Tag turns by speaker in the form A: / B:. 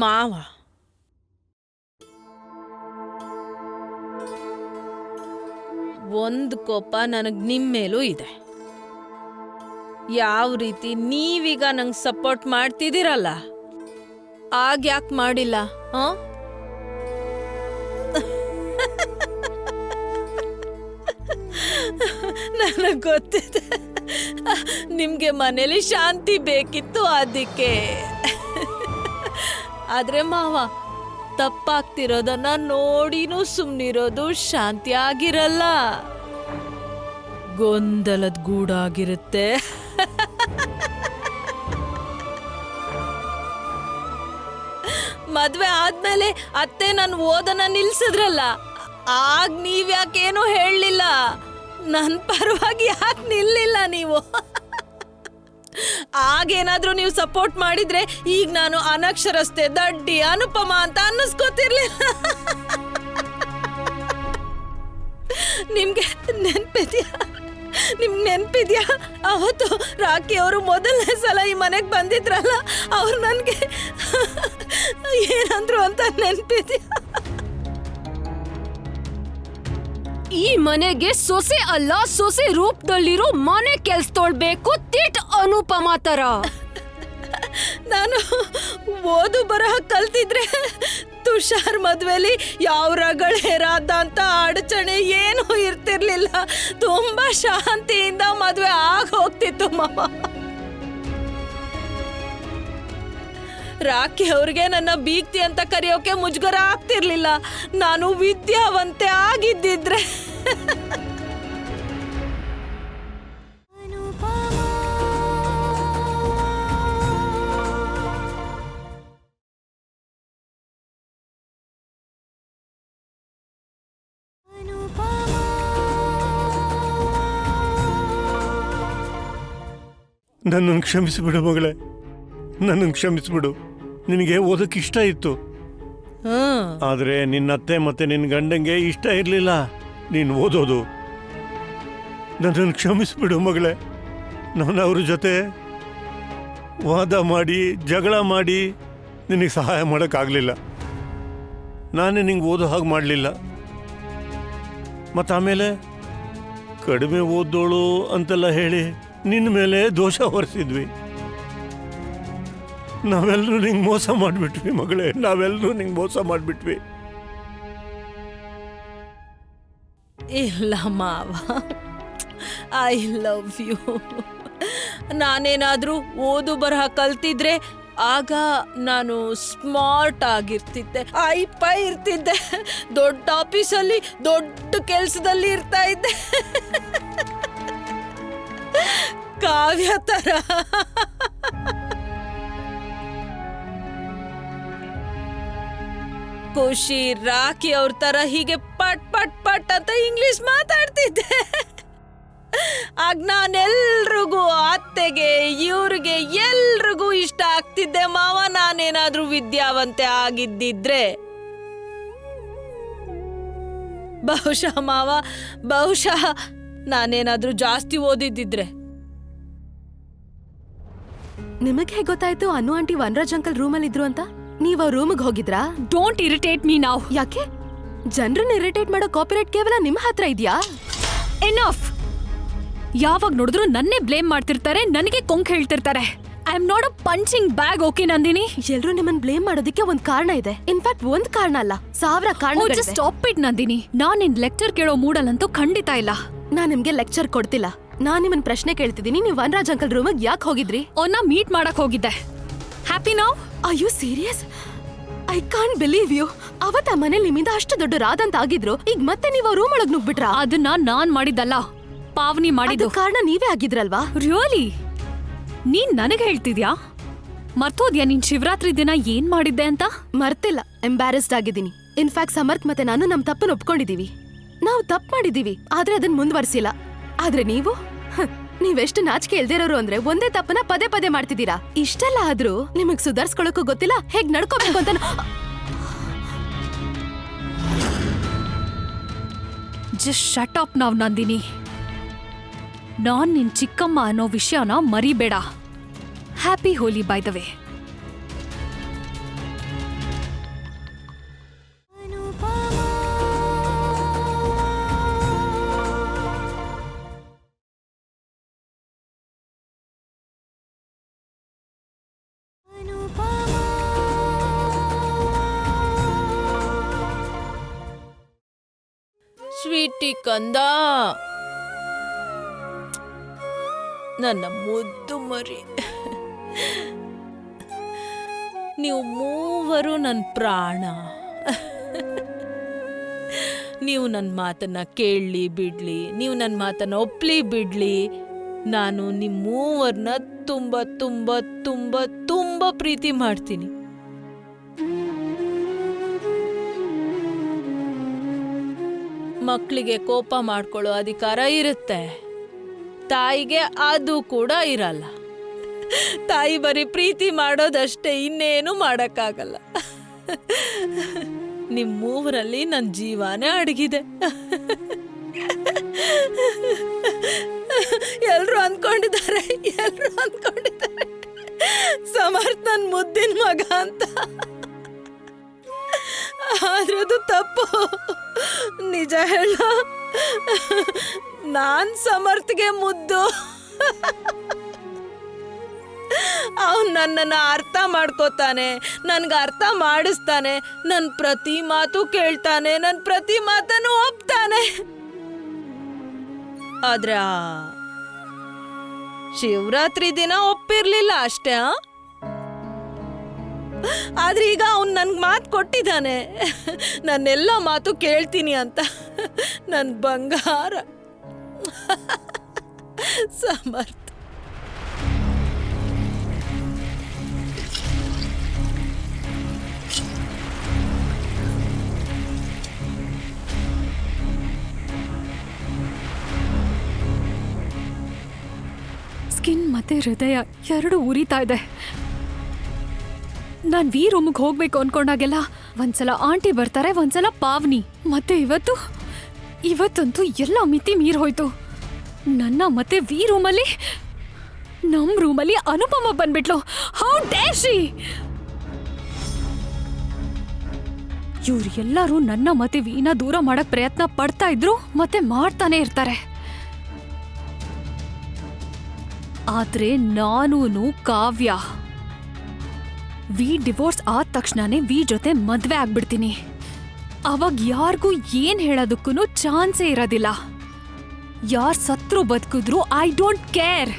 A: ಮಾವ, ಒಂದು ಕೋಪ ನನಗೆ ನಿಮ್ಮ ಮೇಲೂ ಇದೆ. ಯಾವ ರೀತಿ ನೀವೀಗ ನಂಗೆ ಸಪೋರ್ಟ್ ಮಾಡ್ತಿದ್ದೀರಲ್ಲ, ಆಗ ಯಾಕೆ ಮಾಡಿಲ್ಲ? ನನಗೆ ಗೊತ್ತಿದೆ, ನಿಮ್ಗೆ ಮನೇಲಿ ಶಾಂತಿ ಬೇಕಿತ್ತು ಅದಕ್ಕೆ. ಆದ್ರೆ ಮಾವ, ತಪ್ಪಾಗ್ತಿರೋದನ್ನ ನೋಡಿನೂ ಸುಮ್ನಿರೋದು ಶಾಂತಿ ಆಗಿರಲ್ಲ, ಗೊಂದಲದ ಗೂಡಾಗಿರುತ್ತೆ. ಮದ್ವೆ ಆದ್ಮೇಲೆ ಅತ್ತೆ ನಾನು ಓದನ್ನ ನಿಲ್ಸಿದ್ರಲ್ಲ, ಆಗ ನೀವ್ಯಾಕೇನು ಹೇಳಲಿಲ್ಲ, ನನ್ನ ಪರವಾಗಿ ಯಾಕೆ ನಿಲ್ಲಿಲ್ಲ ನೀವು? ಆಗೇನಾದ್ರೂ ನೀವು ಸಪೋರ್ಟ್ ಮಾಡಿದ್ರೆ ಈಗ ನಾನು ಅನಕ್ಷರಸ್ತೆ, ದಡ್ಡಿ, ಅನುಪಮ ಅಂತ ಅನ್ನಿಸ್ಕೋತಿರ್ಲಿಲ್ಲ. ನಿಮ್ಗೆ ನೆನ್ಪಿದ್ಯಾ ಅವತ್ತು ರಾಕಿ ಅವರು ಮೊದಲನೇ ಸಲ ಈ ಮನೆಗೆ ಬಂದಿದ್ರಲ್ಲ, ಅವ್ರು ನನ್ಗೆ ಏನಂದ್ರು ಅಂತ ನೆನ್ಪಿದ್ಯಾ?
B: ಈ ಮನೆಗೆ ಸೊಸೆ ಅಲ್ಲ, ಸೊಸೆ ರೂಪದಲ್ಲಿರೋ ಮನೆ ಕೆಲ್ಸದೊಳ್ಬೇಕು, ತಿಟ್ ಅನುಪಮ ತರ.
A: ನಾನು ಓದು ಬರಹ ಕಲ್ತಿದ್ರೆ ತುಷಾರ್ ಮದ್ವೆಲಿ ಯಾವ ರಗಳೆ ರಾದ ಅಂತ ಅಡಚಣೆ ಏನೂ ಇರ್ತಿರ್ಲಿಲ್ಲ, ತುಂಬಾ ಶಾಂತಿಯಿಂದ ಮದ್ವೆ ಆಗ ಹೋಗ್ತಿತ್ತು ಮಾಮ. ರಾಕಿ ಅವ್ರಿಗೆ ನನ್ನ ಬೀಗ್ತಿ ಅಂತ ಕರೆಯೋಕೆ ಮುಜುಗರ ಆಗ್ತಿರ್ಲಿಲ್ಲ, ನಾನು ವಿದ್ಯಾವಂತೆ ಆಗಿದ್ದಿದ್ರೆ.
C: ನನ್ನನ್ನು ಕ್ಷಮಿಸಿಬಿಡು ಮಗಳೇ, ನನ್ನನ್ನು ಕ್ಷಮಿಸ್ಬಿಡು. ನಿನಗೆ ಓದಕ್ಕೆ ಇಷ್ಟ ಇತ್ತು, ಆದರೆ ನಿನ್ನ ಅತ್ತೆ ಮತ್ತೆ ನಿನ್ನ ಗಂಡಂಗೆ ಇಷ್ಟ ಇರಲಿಲ್ಲ ನೀನು ಓದೋದು. ನನ್ನನ್ನು ಕ್ಷಮಿಸ್ಬಿಡು ಮಗಳೇ. ನಾನು ಅವ್ರ ಜೊತೆ ವಾದ ಮಾಡಿ ಜಗಳ ಮಾಡಿ ನಿನಗೆ ಸಹಾಯ ಮಾಡೋಕ್ಕಾಗಲಿಲ್ಲ. ನಾನೇ ನಿಂಗೆ ಓದೋ ಹಾಗೆ ಮಾಡಲಿಲ್ಲ. ಮತ್ತು ಆಮೇಲೆ ಕಡಿಮೆ ಓದೋಳು ಅಂತೆಲ್ಲ ಹೇಳಿ ನಿನ್ನ ಮೇಲೆ ದೋಷ ಹೊರಿಸಿದ್ವಿ. ನಾವೆಲ್ಲರೂ ನಿಂಗೆ ಮೋಸ ಮಾಡಿಬಿಟ್ವಿ ಮಗಳೇ, ನಾವೆಲ್ಲರೂ ನಿಂಗೆ ಮೋಸ ಮಾಡಿಬಿಟ್ವಿ.
A: ಇಲ್ಲ ಮಾವ, ಐ ಲವ್ ಯು. ನಾನೇನಾದ್ರೂ ಓದು ಬರಹ ಕಲ್ತಿದ್ರೆ ಆಗ ನಾನು ಸ್ಮಾರ್ಟ್ ಆಗಿರ್ತಿದ್ದೆ, ಐಪೈ ಇರ್ತಿದ್ದೆ, ದೊಡ್ಡ ಆಫೀಸಲ್ಲಿ ದೊಡ್ಡ ಕೆಲಸದಲ್ಲಿ ಇರ್ತಾ ಇದ್ದೆ, ಕಾವ್ಯ ತರ. ಖುಷಿ, ರಾಕಿ ಅವ್ರ ತರ ಹೀಗೆ ಪಟ್ ಪಟ್ ಪಟ್ ಅಂತ ಇಂಗ್ಲಿಷ್ ಮಾತಾಡ್ತಿದ್ದೆ. ಆಗ ನಾನೆಲ್ರಿಗೂ, ಅತ್ತೆಗೆ, ಇವ್ರಿಗೆ ಎಲ್ರಿಗೂ ಇಷ್ಟ ಆಗ್ತಿದ್ದೆ ಮಾವ. ನಾನೇನಾದ್ರೂ ವಿದ್ಯಾವಂತೆ ಆಗಿದ್ದಿದ್ರೆ ಬಹುಶಃ ಮಾವ, ಬಹುಶಃ ನಾನೇನಾದ್ರೂ ಜಾಸ್ತಿ ಓದಿದ್ದಿದ್ರೆ.
B: ನಿಮಗೆ ಹೇಗೆ ಗೊತ್ತಾಯ್ತು ಅನು ಆಂಟಿ ವನರಾಜ್ ಅಂಕಲ್ ರೂಮಲ್ಲಿ ಇದ್ರು ಅಂತ? ನೀವ್ ಅವ್ರ ರೂಮಿಗೆ ಹೋಗಿದ್ರಾ? Don't irritate me now. ಯಾಕೆ? ಜನರನ್ನ ಇರಿಟೇಟ್ ಮಾಡೋ ಕಾಪಿರೈಟ್ ಕೇವಲ ನಿಮ್ಮ ಹತ್ರ ಇದೆಯಾ? ಎನಫ್. ಯಾವಾಗ ನೋಡಿದ್ರು ನನ್ನೇ ಬ್ಲೇಮ್ ಮಾಡ್ತಿರ್ತಾರೆ, ನನಗೆ ಕೊಂಕ್ ಹೇಳ್ತಿರ್ತಾರೆ. I am not a punching bag, okay Nandini? ಎಲ್ರು ನಿಮ್ಮನ್ನ ಬ್ಲೇಮ್ ಮಾಡೋದಕ್ಕೆ ಒಂದ್ ಕಾರಣ ಇದೆ. ಇನ್ಫ್ಯಾಕ್ಟ್ ಒಂದ್ ಕಾರಣ ಅಲ್ಲ, 1000 ಕಾರಣಗಳಿವೆ. Just stop it Nandini. ನಾನ್ ನಿನ್ ಲೆಕ್ಚರ್ ಕೇಳೋ ಮೂಡಲ್ಲಂತೂ ಖಂಡಿತ ಇಲ್ಲ. ನಾನ್ ನಿಮ್ಗೆ ಲೆಕ್ಚರ್ ಕೊಡ್ತಿಲ್ಲ, ನಾನ್ ನಿಮ್ಮನ್ ಪ್ರಶ್ನೆ ಕೇಳ್ತಿದ್ದೀನಿ. ನೀವು ವನರಾಜ್ ಅಂಕಲ್ ರೂಮಿಗೆ ಯಾಕೆ ಹೋಗಿದ್ರಿ? ಅವ್ನ ಮೀಟ್ ಮಾಡಕ್ ಹೋಗಿದ್ದೆ. Happy now? Are you serious? I can't believe you. ಅವತ್ತ ಮನೇಲಿ ನಿಮ್ಮಿಂದ ಅಷ್ಟು ದೊಡ್ಡ ರಾದಂತ ಆಗಿದ್ರು, ಈಗ ಮತ್ತೆ ನೀವು ರೂಮ್ ಒಳಗ್ ನುಗ್ಬಿಟ್ರಾ? ಅದನ್ನ ನಾನ್ ಮಾಡಿದ್ದಲ್ಲ, ಪಾವನಿ ಮಾಡಿದ್ದು. ಕಾರಣ ನೀವೇ ಆಗಿದ್ರಲ್ವಾ? ರಿಯಲಿ? ನೀನ್ ನನಗೆ ಹೇಳ್ತಿದ್ಯಾ? ಮರ್ತೋದ್ಯಾ ನೀನ್ ಶಿವರಾತ್ರಿ ದಿನ ಏನ್ ಮಾಡಿದ್ದೆ ಅಂತ? ಮರ್ತಿಲ್ಲ, ಎಂಬ್ಯಾರಸ್ಡ್ ಆಗಿದ್ದೀನಿ. ಇನ್ಫ್ಯಾಕ್ಟ್ ಸಮರ್ಥ್ ಮತ್ತೆ ನಾನು ನಮ್ ತಪ್ಪನ್ನು ಒಪ್ಕೊಂಡಿದೀವಿ. ನಾವು ತಪ್ಪು ಮಾಡಿದೀವಿ, ಆದ್ರೆ ಅದನ್ನ ಮುಂದುವರಿಸಿಲ್ಲ. ಆದ್ರೆ ನೀವೆಷ್ಟು ನಾಚಿಕೆ ಇಲ್ದಿರೋರು ಅಂದ್ರೆ ಒಂದೇ ತಪ್ಪನ ಪದೇ ಪದೇ ಮಾಡ್ತಿದ್ದೀರಾ. ಇಷ್ಟೆಲ್ಲ ಆದ್ರೂ ನಿಮಗ್ ಸುಧಾರಿಸ್ಕೊಳಕ್ಕೂ ಗೊತ್ತಿಲ್ಲ, ಹೇಗ್ ನಡ್ಕೋಬೇಕು ಅಂತ. ಜಸ್ಟ್ ಶಟ್ ಅಪ್ ನಾವ್ ನಂದಿನಿ. ನಾನ್ ನಿನ್ ಚಿಕ್ಕಮ್ಮ ಅನ್ನೋ ವಿಷಯನ ಮರಿಬೇಡ. Happy Holi by the way.
A: Sweetie ಕಂದ, ನನ್ನ ಮುದ್ದು ಮರಿ, ನೀವು ಮೂವರು ನನ್ನ ಪ್ರಾಣ. ನೀವು ನನ್ನ ಮಾತನ್ನ ಕೇಳಲಿ ಬಿಡ್ಲಿ, ನೀವು ನನ್ನ ಮಾತನ್ನ ಒಪ್ಲಿ ಬಿಡ್ಲಿ, ನಾನು ನಿಮ್ಮ ಮೂವರನ್ನ ತುಂಬ ತುಂಬ ತುಂಬ ತುಂಬ ಪ್ರೀತಿ ಮಾಡ್ತೀನಿ. ಮಕ್ಕಳಿಗೆ ಕೋಪ ಮಾಡ್ಕೊಳ್ಳೋ ಅಧಿಕಾರ ಇರುತ್ತೆ, ತಾಯಿಗೆ ಅದು ಕೂಡ ಇರಲ್ಲ. ತಾಯಿ ಬರೀ ಪ್ರೀತಿ ಮಾಡೋದಷ್ಟೇ, ಇನ್ನೇನು ಮಾಡೋಕ್ಕಾಗಲ್ಲ. ನಿಮ್ಮ ಮೂವರಲ್ಲಿ ನನ್ನ ಜೀವನೇ ಅಡಗಿದೆ. ಎಲ್ರು ಅಂದ್ಕೊಂಡಿದ್ದಾರೆ ಸಮರ್ಥ್ ನನ್ನ ಮುದ್ದಿನ ಮಗ ಅಂತ. ಆದ್ರೆ ಅದು ತಪ್ಪು. ನಿಜ ಹೇಳ, ನಾನ್ ಸಮರ್ಥ್ಗೆ ಮುದ್ದು. ಅವನು ನನ್ನನ್ನು ಅರ್ಥ ಮಾಡ್ಕೋತಾನೆ, ನನ್ಗೆ ಅರ್ಥ ಮಾಡಿಸ್ತಾನೆ, ನನ್ನ ಪ್ರತಿ ಮಾತು ಕೇಳ್ತಾನೆ, ನನ್ನ ಪ್ರತಿ ಮಾತನ್ನು ಒಪ್ತಾನೆ. ಆದ್ರೆ ಶಿವರಾತ್ರಿ ದಿನ ಒಪ್ಪಿರ್ಲಿಲ್ಲ ಅಷ್ಟೇ. ಆದ್ರೆ ಈಗ ಅವನು ನನ್ಗೆ ಮಾತು ಕೊಟ್ಟಿದ್ದಾನೆ, ನನ್ನೆಲ್ಲ ಮಾತು ಕೇಳ್ತೀನಿ ಅಂತ. ನನ್ನ ಬಂಗಾರ ಸಮರ್ಥ.
B: ಸ್ಕಿನ್ ಮತ್ತೆ ಹೃದಯ ಎರಡು ಉರಿತಾ ಇದೆ. ನಾನ್ ವಿ ರೂಮಿಗೆ ಹೋಗ್ಬೇಕು ಅನ್ಕೊಂಡಾಗೆಲ್ಲ ಒಂದ್ಸಲ ಆಂಟಿ ಬರ್ತಾರೆ, ಒಂದ್ಸಲ ಪಾವ್ನಿ, ಮತ್ತೆ ಇವತ್ತಂತೂ ಎಲ್ಲ ಮಿತಿ ಮೀರ್ ಹೋಯ್ತು. ನನ್ನ ಮತ್ತೆ ವಿ ರೂಮಲ್ಲಿ, ನಮ್ ರೂಮಲ್ಲಿ ಅನುಪಮ ಬಂದ್ಬಿಟ್ಲು. How dare she! ಇವ್ರು ಎಲ್ಲರೂ ನನ್ನ ಮತ್ತೆ ವೀನ ದೂರ ಮಾಡಕ್ ಪ್ರಯತ್ನ ಪಡ್ತಾ ಇದ್ರು, ಮತ್ತೆ ಮಾಡ್ತಾನೆ ಇರ್ತಾರೆ. ಆದ್ರೆ ನಾನೂನು ಕಾವ್ಯ ವಿ ಡಿವೋರ್ಸ್ ಆದ ತಕ್ಷಣನೇ ವಿ ಜೊತೆ ಮದ್ವೆ ಆಗ್ಬಿಡ್ತೀನಿ. ಅವಾಗ ಯಾರಿಗೂ ಏನ್ ಹೇಳೋದಕ್ಕೂ ಚಾನ್ಸೇ ಇರೋದಿಲ್ಲ. ಯಾರ್ ಸತ್ರು ಬದುಕಿದ್ರು ಐ ಡೋಂಟ್ ಕೇರ್.